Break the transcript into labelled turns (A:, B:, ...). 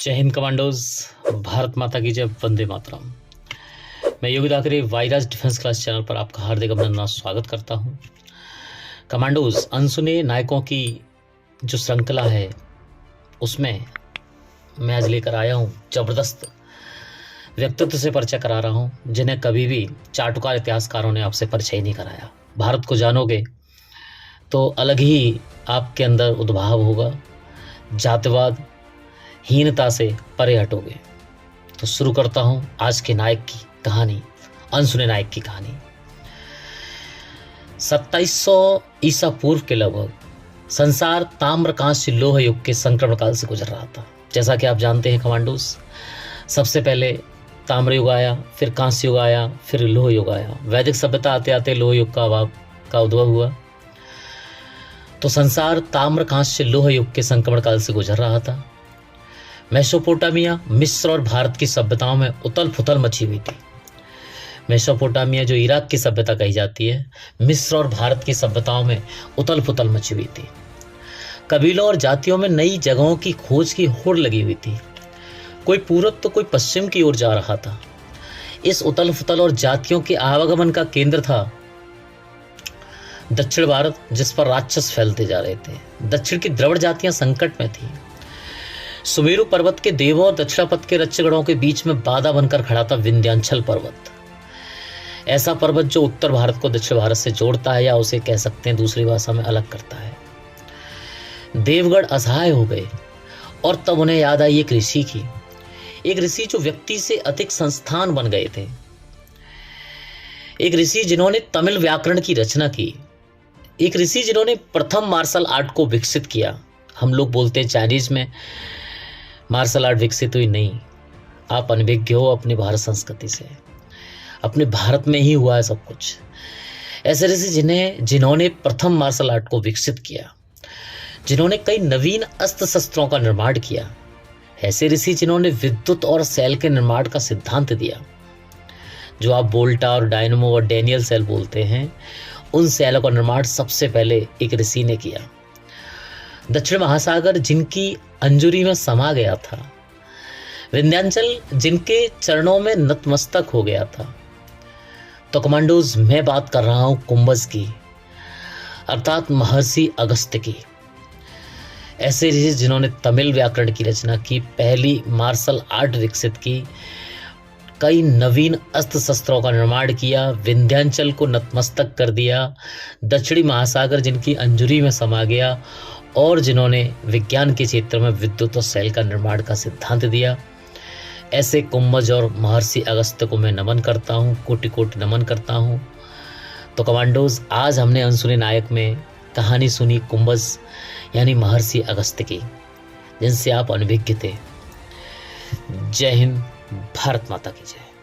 A: जय हिंद कमांडोज। भारत माता की जय, वंदे मातरम। मैं योगी दाकरे वायराज डिफेंस क्लास चैनल पर आपका हार्दिक अभिनंदन स्वागत करता हूं। कमांडोज, अनसुने नायकों की जो श्रृंखला है उसमें मैं आज लेकर आया हूं जबरदस्त व्यक्तित्व से परिचय करा रहा हूं जिन्हें कभी भी चाटुकार इतिहासकारों ने आपसे परिचय नहीं कराया। भारत को जानोगे तो अलग ही आपके अंदर उद्भाव होगा, जातिवाद हीनता से परे हटोगे। तो शुरू करता हूं आज के नायक की कहानी, अनसुने नायक की कहानी। 2700 ईसा पूर्व के लगभग संसार ताम्रकांस्य लौह युग के संक्रमण काल से गुजर रहा था। जैसा कि आप जानते हैं कमांडोस, सबसे पहले ताम्र युग आया, फिर कांस्य युग आया, फिर लौह युग आया। वैदिक सभ्यता आते आते लौह युग का उद्भव हुआ। तो संसार ताम्रकांस्य लौह युग के संक्रमण काल से गुजर रहा था। मेसोपोटामिया, मिस्र और भारत की सभ्यताओं में उथल पुथल मची हुई थी। मेसोपोटामिया जो इराक की सभ्यता कही जाती है, मिस्र और भारत की सभ्यताओं में उथल पुथल मची हुई थी। कबीलों और जातियों में नई जगहों की खोज की होड़ लगी हुई थी। कोई पूरब तो कोई पश्चिम की ओर जा रहा था। इस उथल पुथल और जातियों के आवागमन का केंद्र था दक्षिण भारत, जिस पर राक्षस फैलते जा रहे थे। दक्षिण की द्रविड़ जातियां संकट में थी। सुमेरु पर्वत के देवों और दक्षिणापथ के रक्षगणों के बीच में बाधा बनकर खड़ा था विंध्याचल पर्वत। ऐसा पर्वत जो उत्तर भारत को दक्षिण भारत से जोड़ता है, या उसे कह सकते हैं दूसरी भाषा में अलग करता है। देवगढ़ असहाय हो गए और तब उन्हें याद आई एक ऋषि की, एक ऋषि जो व्यक्ति से अधिक संस्थान बन गए थे। एक ऋषि जिन्होंने तमिल व्याकरण की रचना की, एक ऋषि जिन्होंने प्रथम मार्शल आर्ट को विकसित किया। हम लोग बोलते हैं चाइनीज में मार्शल आर्ट विकसित हुई, नहीं, आप अनभिज्ञ हो अपनी भारत संस्कृति से। अपने भारत में ही हुआ है सब कुछ। ऐसे ऋषि जिन्होंने प्रथम मार्शल आर्ट को विकसित किया, जिन्होंने कई नवीन अस्त्र शस्त्रों का निर्माण किया। ऐसे ऋषि जिन्होंने विद्युत और सेल के निर्माण का सिद्धांत दिया, जो आप वोल्टा और डायनमो और डैनियल सेल बोलते हैं, उन सेलों का निर्माण सबसे पहले एक ऋषि ने किया। दक्षिण महासागर जिनकी अंजुरी में समा गया था, विंध्याचल जिनके चरणों में नतमस्तक हो गया था। तो कमांडोज, मैं बात कर रहा हूं कुंभज की, अर्थात महर्षि अगस्त्य की। ऐसे ऋषि जिन्होंने तमिल व्याकरण की रचना की, पहली मार्शल आर्ट विकसित की, कई नवीन अस्त्र शस्त्रों का निर्माण किया, विंध्याचल को नतमस्तक कर दिया, दक्षिणी महासागर जिनकी अंजुरी में समा गया, और जिन्होंने विज्ञान के क्षेत्र में विद्युत और सेल का निर्माण का सिद्धांत दिया। ऐसे कुंभज और महर्षि अगस्त्य को मैं नमन करता हूँ, कोटि कोटि नमन करता हूँ। तो कमांडोज, आज हमने अनसुने नायक में कहानी सुनी कुंभज यानी महर्षि अगस्त्य की, जिनसे आप अनभिज्ञ थे। जय हिंद, भारत माता की जय।